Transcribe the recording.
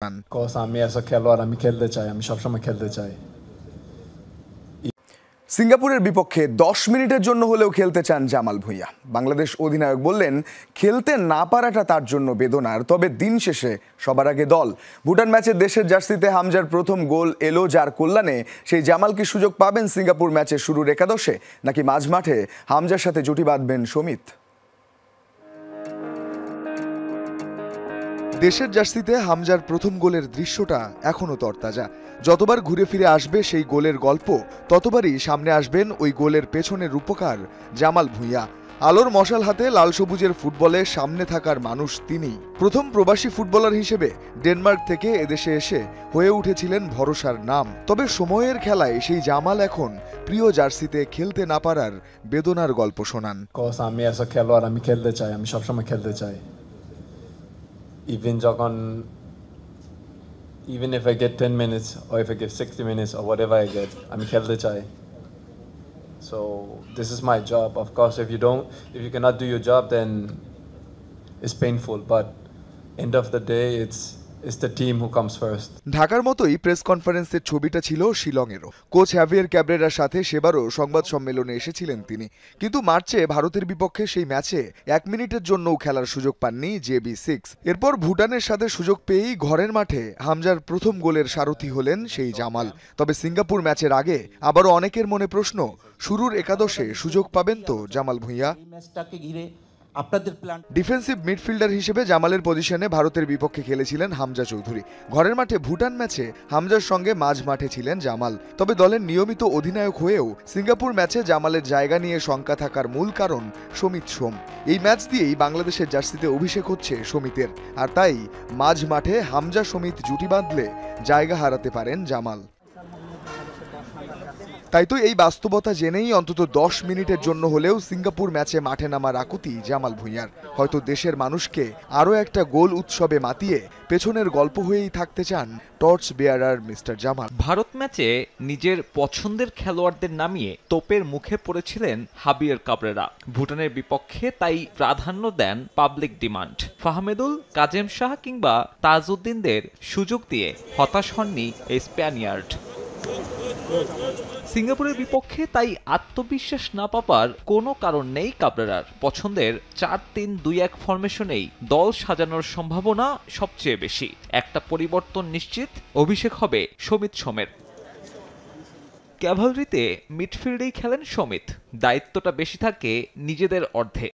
আমি এসা খেলোয়াড়, আমি খেলতে চাই, আমি সবসময় খেলতে চাই। সিঙ্গাপুরের বিপক্ষে 10 মিনিটের জন্য হলেও খেলতে চান জামাল ভুঁইয়া। বাংলাদেশ অধিনায়ক বললেন, খেলতে না পারাটা তার জন্য বেদনার, তবে দিন শেষে সবার আগে দল। ভুটান ম্যাচে দেশের জার্সিতে হামজার প্রথম গোল এলো যার কল্যাণে। সেই জামাল কি সুযোগ পাবেন সিঙ্গাপুর ম্যাচের শুরুর একাদশে, নাকি মাঝ মাঠে হামজার সাথে জুটি বাঁধবেন শমিত? দেশের জার্সিতে হামজার প্রথম গোলের দৃশ্যটা এখনও তরতাজা। যতবার ঘুরে ফিরে আসবে সেই গোলের গল্প, ততবারই সামনে আসবেন ওই গোলের পেছনের রূপকার জামাল ভুঁইয়া। আলোর মশাল হাতে লাল সবুজের ফুটবলে সামনে থাকার মানুষ তিনিই। প্রথম প্রবাসী ফুটবলার হিসেবে ডেনমার্ক থেকে এদেশে এসে হয়ে উঠেছিলেন ভরসার নাম। তবে সময়ের খেলায় সেই জামাল এখন প্রিয় জার্সিতে খেলতে না পারার বেদনার গল্প শোনান। আমি এসা খেলোয়াড়, আমি খেলতে চাই, আমি সবসময় খেলতে চাই। Even if I get 10 minutes or if I get 60 minutes or whatever I get, আমি খেলতে চাই. So this is my job. Of course, if you cannot do your job, then it's painful. But end of the day, it's the team who comes first. ঢাকার মতোই press কনফারেন্সের ছবিটা ছিল শিলংয়েরও। Coach heavier ক্যাব্রেরার সাথে সেবারও সংবাদ সম্মেলনে এসেছিলেন তিনি। কিন্তু মার্চে ভারতের বিপক্ষে সেই ম্যাচে 1 মিনিটের জন্যও খেলার সুযোগ পাননি JB6। এরপর ভুটানের সাথে সুযোগ পেয়েই ঘরের মাঠে হামজার প্রথম গোলের সারথি হলেন সেই জামাল। তবে সিঙ্গাপুর ম্যাচের আগে আবারও অনেকের মনে প্রশ্ন, শুরুর একাদশে সুযোগ পাবেন তো জামাল ভুঁইয়া? ডিফেন্সিভ মিডফিল্ডার হিসেবে জামালের পজিশনে ভারতের বিপক্ষে খেলেছিলেন হামজা চৌধুরী। ঘরের মাঠে ভুটান ম্যাচে হামজার সঙ্গে মাঝ মাঠে ছিলেন জামাল। তবে দলের নিয়মিত অধিনায়ক হয়েও সিঙ্গাপুর ম্যাচে জামালের জায়গা নিয়ে শঙ্কা থাকার মূল কারণ শমিত সোম। এই ম্যাচ দিয়েই বাংলাদেশের জার্সিতে অভিষেক হচ্ছে শমিতের, আর তাই মাঝ মাঠে হামজা শমিত জুটি বাঁধলে জায়গা হারাতে পারেন জামাল। তাই তো এই বাস্তবতা জেনেই অন্তত 10 মিনিটের জন্য হলেও সিঙ্গাপুর ম্যাচে মাঠে নামার আকুতি জামাল ভুঁইয়ার। হয়তো দেশের মানুষকে আরও একটা গোল উৎসবে মাতিয়ে পেছনের গল্প হয়েই থাকতে চান টর্চ বেয়ারার মিস্টার জামাল। ভারত ম্যাচে নিজের পছন্দের খেলোয়াড়দের নামিয়ে তোপের মুখে পড়েছিলেন হাবিয়ার কাবরেরা। ভুটানের বিপক্ষে তাই প্রাধান্য দেন পাবলিক ডিমান্ড। ফাহমেদুল, কাজেম শাহ কিংবা তাজউদ্দিনদের সুযোগ দিয়ে হতাশ হননি এই স্প্যানিয়ার্ড। সিঙ্গাপুরের বিপক্ষে তাই আত্মবিশ্বাস না পাবার কোনো কারণ নেই কাবরেরার। পছন্দের 4-3-2-1 ফরমেশনেই দল সাজানোর সম্ভাবনা সবচেয়ে বেশি। একটা পরিবর্তন নিশ্চিত, অভিষেক হবে শমিত সোমের। ক্যাভালরিতে মিডফিল্ডেই খেলেন শমিত, দায়িত্বটা বেশি থাকে নিজেদের অর্ধে।